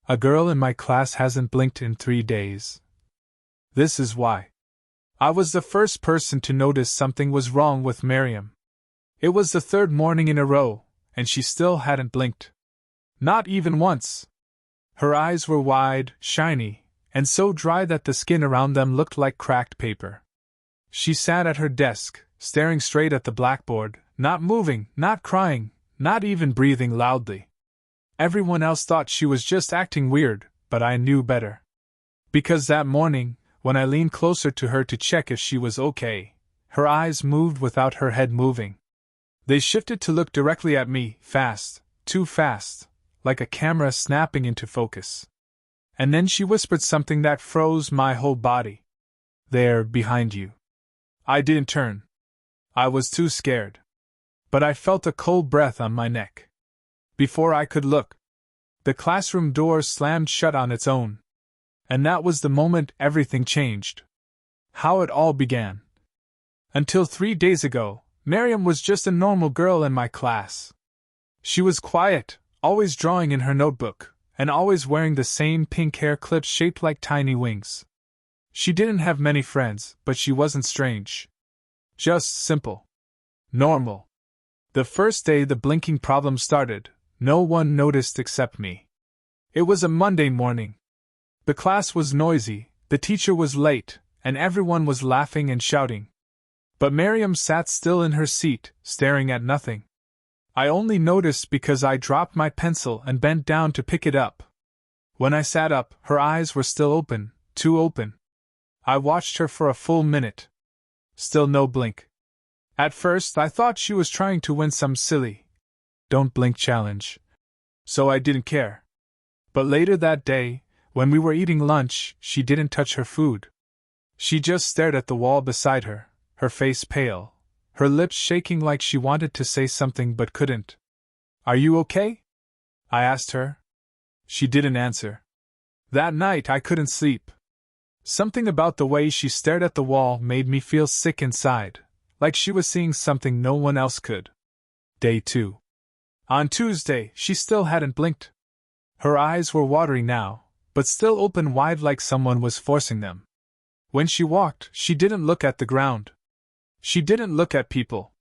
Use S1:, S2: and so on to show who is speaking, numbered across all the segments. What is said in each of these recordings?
S1: A girl in my class hasn't blinked in 3 days. This is why. I was the first person to notice something was wrong with Miriam. It was the 3rd morning in a row, and she still hadn't blinked. Not even once. Her eyes were wide, shiny, and so dry that the skin around them looked like cracked paper. She sat at her desk, staring straight at the blackboard, not moving, not crying, not even breathing loudly. Everyone else thought she was just acting weird, but I knew better. Because that morning, when I leaned closer to her to check if she was okay, her eyes moved without her head moving. They shifted to look directly at me, fast, too fast, like a camera snapping into focus. And then she whispered something that froze my whole body. "There, behind you." I didn't turn. I was too scared. But I felt a cold breath on my neck. Before I could look, the classroom door slammed shut on its own. And that was the moment everything changed. How it all began. Until 3 days ago, Miriam was just a normal girl in my class. She was quiet, always drawing in her notebook, and always wearing the same pink hair clips shaped like tiny wings. She didn't have many friends, but she wasn't strange. Just simple. Normal. The first day the blinking problem started, no one noticed except me. It was a Monday morning. The class was noisy, the teacher was late, and everyone was laughing and shouting. But Miriam sat still in her seat, staring at nothing. I only noticed because I dropped my pencil and bent down to pick it up. When I sat up, her eyes were still open, too open. I watched her for a full minute. Still no blink. At first I thought she was trying to win some silly "don't blink" challenge. So I didn't care. But later that day, when we were eating lunch, she didn't touch her food. She just stared at the wall beside her, her face pale, her lips shaking like she wanted to say something but couldn't. "Are you okay?" I asked her. She didn't answer. That night I couldn't sleep. Something about the way she stared at the wall made me feel sick inside, like she was seeing something no one else could. Day 2. On Tuesday, she still hadn't blinked. Her eyes were watery now, but still open wide like someone was forcing them. When she walked, she didn't look at the ground. She didn't look at people.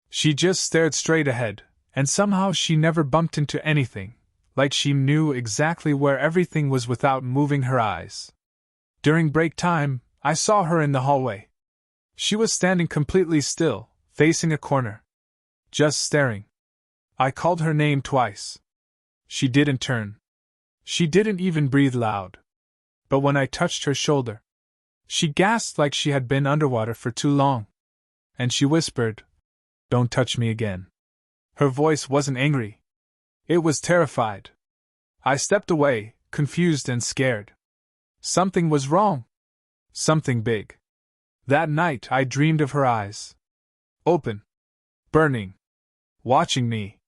S1: She just stared straight ahead, and somehow she never bumped into anything, like she knew exactly where everything was without moving her eyes. During break time, I saw her in the hallway. She was standing completely still, facing a corner. Just staring. I called her name twice. She didn't turn. She didn't even breathe loud. But when I touched her shoulder, she gasped like she had been underwater for too long. And she whispered, "Don't touch me again." Her voice wasn't angry. It was terrified. I stepped away, confused and scared. Something was wrong. Something big. That night I dreamed of her eyes. Open. Burning. Watching me.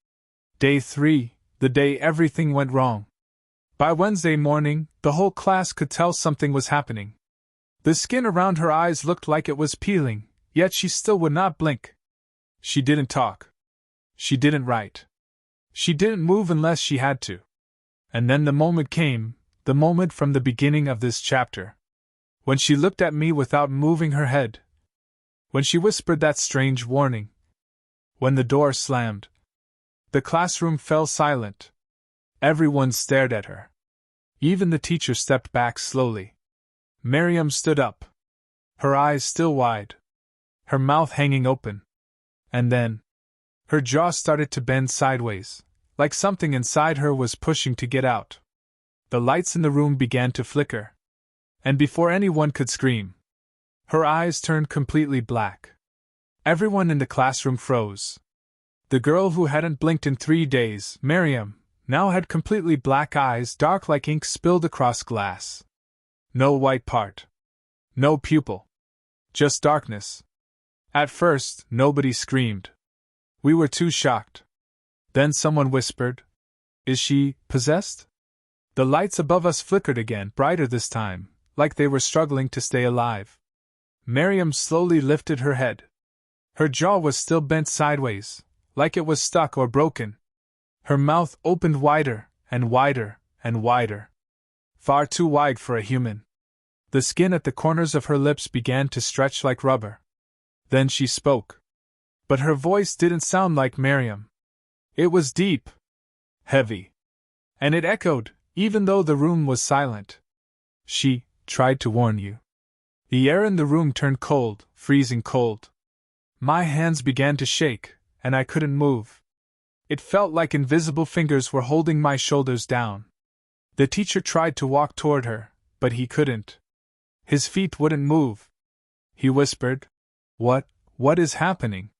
S1: Day 3, the day everything went wrong. By Wednesday morning, the whole class could tell something was happening. The skin around her eyes looked like it was peeling, yet she still would not blink. She didn't talk. She didn't write. She didn't move unless she had to. And then the moment came, the moment from the beginning of this chapter. When she looked at me without moving her head. When she whispered that strange warning. When the door slammed. The classroom fell silent. Everyone stared at her. Even the teacher stepped back slowly. Miriam stood up. Her eyes still wide. Her mouth hanging open. And then, her jaw started to bend sideways, like something inside her was pushing to get out. The lights in the room began to flicker. And before anyone could scream, her eyes turned completely black. Everyone in the classroom froze. The girl who hadn't blinked in 3 days, Miriam, now had completely black eyes, dark like ink spilled across glass. No white part. No pupil. Just darkness. At first, nobody screamed. We were too shocked. Then someone whispered, "Is she possessed?" The lights above us flickered again, brighter this time, like they were struggling to stay alive. Miriam slowly lifted her head. Her jaw was still bent sideways, like it was stuck or broken. Her mouth opened wider, and wider, and wider. far too wide for a human. The skin at the corners of her lips began to stretch like rubber. Then she spoke. But her voice didn't sound like Miriam. It was deep, heavy, and it echoed, even though the room was silent. She tried to warn you. The air in the room turned cold, freezing cold. My hands began to shake, and I couldn't move. It felt like invisible fingers were holding my shoulders down. The teacher tried to walk toward her, but he couldn't. His feet wouldn't move. He whispered, What is happening?"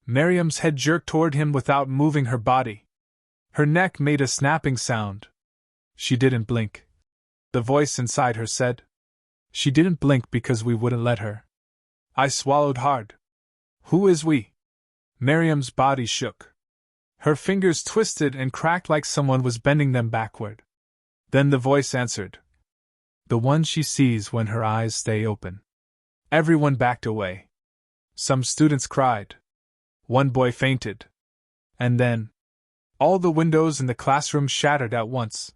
S1: Miriam's head jerked toward him without moving her body. Her neck made a snapping sound. She didn't blink. The voice inside her said. She didn't blink because we wouldn't let her. I swallowed hard. Who is we? Miriam's body shook. Her fingers twisted and cracked like someone was bending them backward. Then the voice answered. The one she sees when her eyes stay open. Everyone backed away. Some students cried. One boy fainted. And then, all the windows in the classroom shattered at once.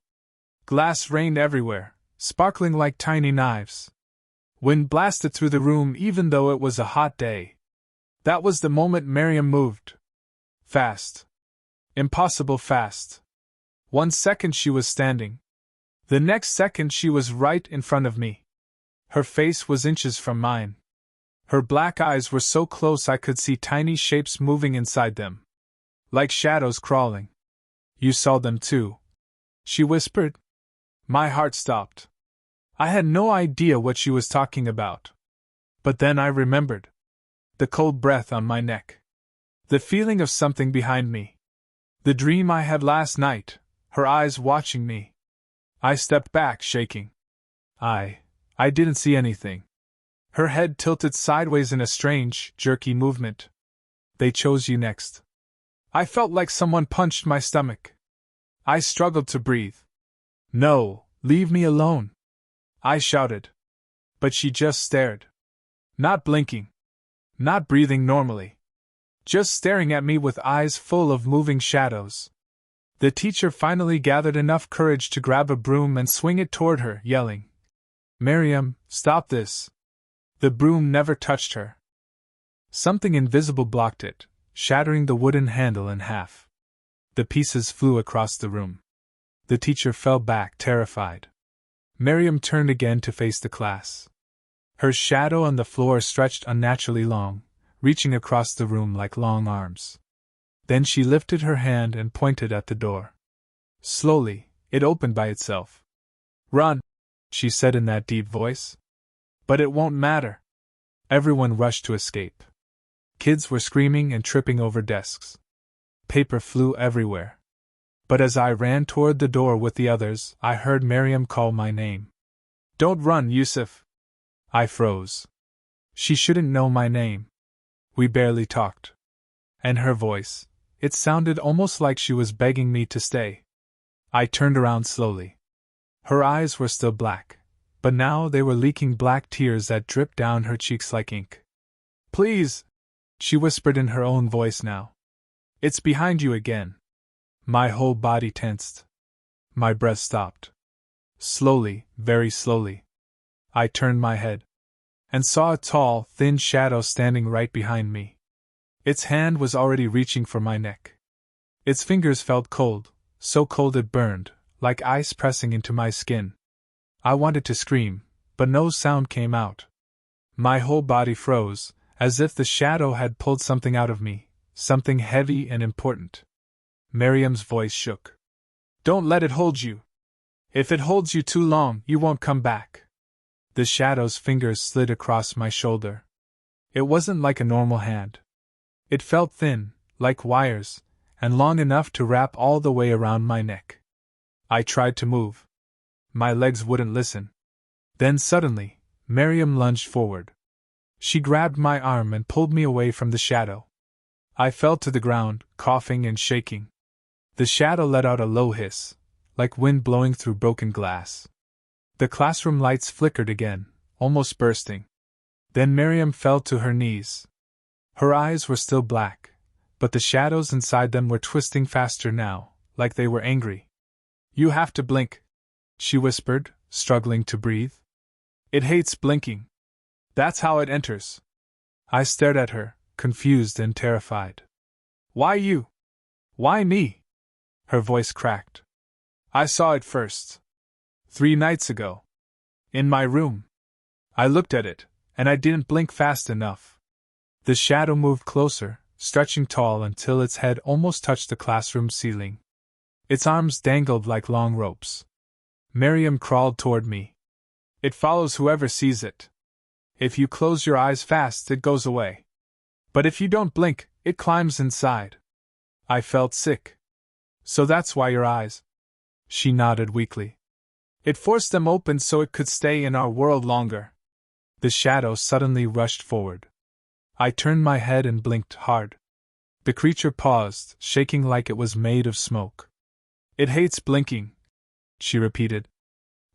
S1: Glass rained everywhere, sparkling like tiny knives. Wind blasted through the room even though it was a hot day. That was the moment Miriam moved. Fast. Impossible fast. 1 second she was standing. The next second she was right in front of me. Her face was inches from mine. Her black eyes were so close I could see tiny shapes moving inside them. Like shadows crawling. You saw them too, she whispered. My heart stopped. I had no idea what she was talking about. But then I remembered. The cold breath on my neck. The feeling of something behind me. The dream I had last night, her eyes watching me. I stepped back, shaking. I didn't see anything. Her head tilted sideways in a strange, jerky movement. They chose you next. I felt like someone punched my stomach. I struggled to breathe. No, leave me alone, I shouted. But she just stared. Not blinking. Not breathing normally. Just staring at me with eyes full of moving shadows. The teacher finally gathered enough courage to grab a broom and swing it toward her, yelling, Miriam, stop this. The broom never touched her. Something invisible blocked it, shattering the wooden handle in half. The pieces flew across the room. The teacher fell back, terrified. Miriam turned again to face the class. Her shadow on the floor stretched unnaturally long, reaching across the room like long arms. Then she lifted her hand and pointed at the door. Slowly, it opened by itself. Run, she said in that deep voice. But it won't matter. Everyone rushed to escape. Kids were screaming and tripping over desks. Paper flew everywhere. But as I ran toward the door with the others, I heard Miriam call my name. Don't run, Yusuf. I froze. She shouldn't know my name. We barely talked. And her voice, it sounded almost like she was begging me to stay. I turned around slowly. Her eyes were still black. But now they were leaking black tears that dripped down her cheeks like ink. Please, she whispered in her own voice now. It's behind you again. My whole body tensed. My breath stopped. Slowly, very slowly, I turned my head and saw a tall, thin shadow standing right behind me. Its hand was already reaching for my neck. Its fingers felt cold, so cold it burned, like ice pressing into my skin. I wanted to scream, but no sound came out. My whole body froze, as if the shadow had pulled something out of me, something heavy and important. Miriam's voice shook. Don't let it hold you. If it holds you too long, you won't come back. The shadow's fingers slid across my shoulder. It wasn't like a normal hand. It felt thin, like wires, and long enough to wrap all the way around my neck. I tried to move. My legs wouldn't listen. Then suddenly, Miriam lunged forward. She grabbed my arm and pulled me away from the shadow. I fell to the ground, coughing and shaking. The shadow let out a low hiss, like wind blowing through broken glass. The classroom lights flickered again, almost bursting. Then Miriam fell to her knees. Her eyes were still black, but the shadows inside them were twisting faster now, like they were angry. You have to blink, she whispered, struggling to breathe. It hates blinking. That's how it enters. I stared at her, confused and terrified. Why you? Why me? Her voice cracked. I saw it first. 3 nights ago. In my room. I looked at it, and I didn't blink fast enough. The shadow moved closer, stretching tall until its head almost touched the classroom ceiling. Its arms dangled like long ropes. Miriam crawled toward me. It follows whoever sees it. If you close your eyes fast, it goes away. But if you don't blink, it climbs inside. I felt sick. So that's why your eyes. She nodded weakly. It forced them open so it could stay in our world longer. The shadow suddenly rushed forward. I turned my head and blinked hard. The creature paused, shaking like it was made of smoke. It hates blinking, she repeated.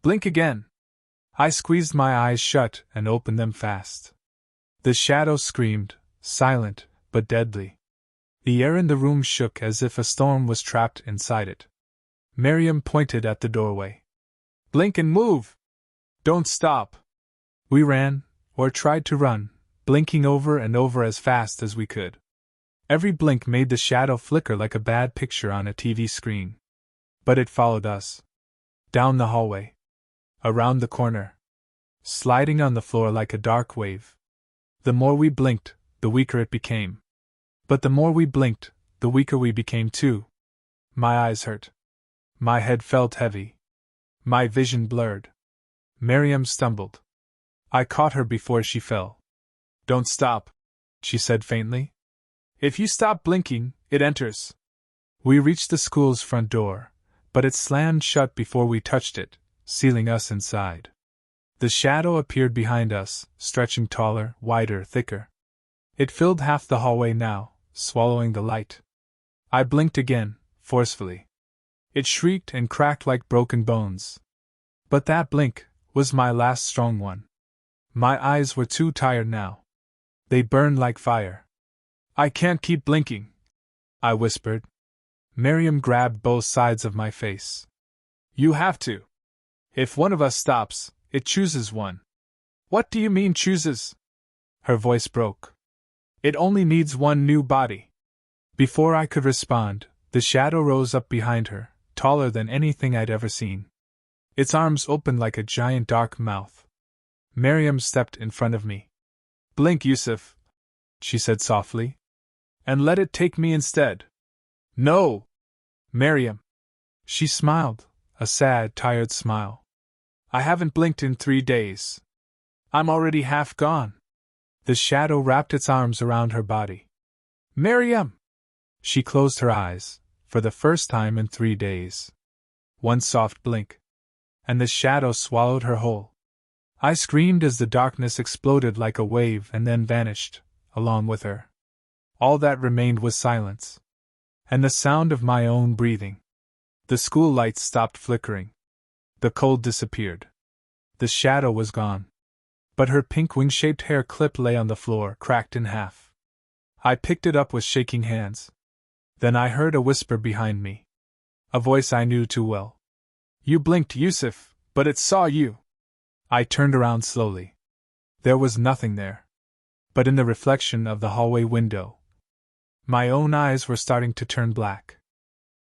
S1: Blink again. I squeezed my eyes shut and opened them fast. The shadow screamed, silent but deadly. The air in the room shook as if a storm was trapped inside it. Miriam pointed at the doorway. Blink and move! Don't stop! We ran, or tried to run, blinking over and over as fast as we could. Every blink made the shadow flicker like a bad picture on a TV screen. But it followed us. Down the hallway. Around the corner. Sliding on the floor like a dark wave. The more we blinked, the weaker it became. But the more we blinked, the weaker we became too. My eyes hurt. My head felt heavy. My vision blurred. Miriam stumbled. I caught her before she fell. Don't stop, she said faintly. If you stop blinking, it enters. We reached the school's front door, but it slammed shut before we touched it, sealing us inside. The shadow appeared behind us, stretching taller, wider, thicker. It filled half the hallway now, swallowing the light. I blinked again, forcefully. It shrieked and cracked like broken bones. But that blink was my last strong one. My eyes were too tired now. They burned like fire. I can't keep blinking, I whispered. Miriam grabbed both sides of my face. You have to. If one of us stops, it chooses one. What do you mean chooses? Her voice broke. It only needs one new body. Before I could respond, the shadow rose up behind her, taller than anything I'd ever seen. Its arms opened like a giant dark mouth. Miriam stepped in front of me. Blink, Yusuf, she said softly. And let it take me instead. No! Miriam. She smiled, a sad, tired smile. I haven't blinked in 3 days. I'm already half gone. The shadow wrapped its arms around her body. Miriam! She closed her eyes, for the first time in 3 days. One soft blink. And the shadow swallowed her whole. I screamed as the darkness exploded like a wave and then vanished, along with her. All that remained was silence. And the sound of my own breathing. The school lights stopped flickering. The cold disappeared. The shadow was gone. But her pink wing-shaped hair clip lay on the floor, cracked in half. I picked it up with shaking hands. Then I heard a whisper behind me. A voice I knew too well. You blinked, Yusuf, but it saw you. I turned around slowly. There was nothing there. But in the reflection of the hallway window, my own eyes were starting to turn black.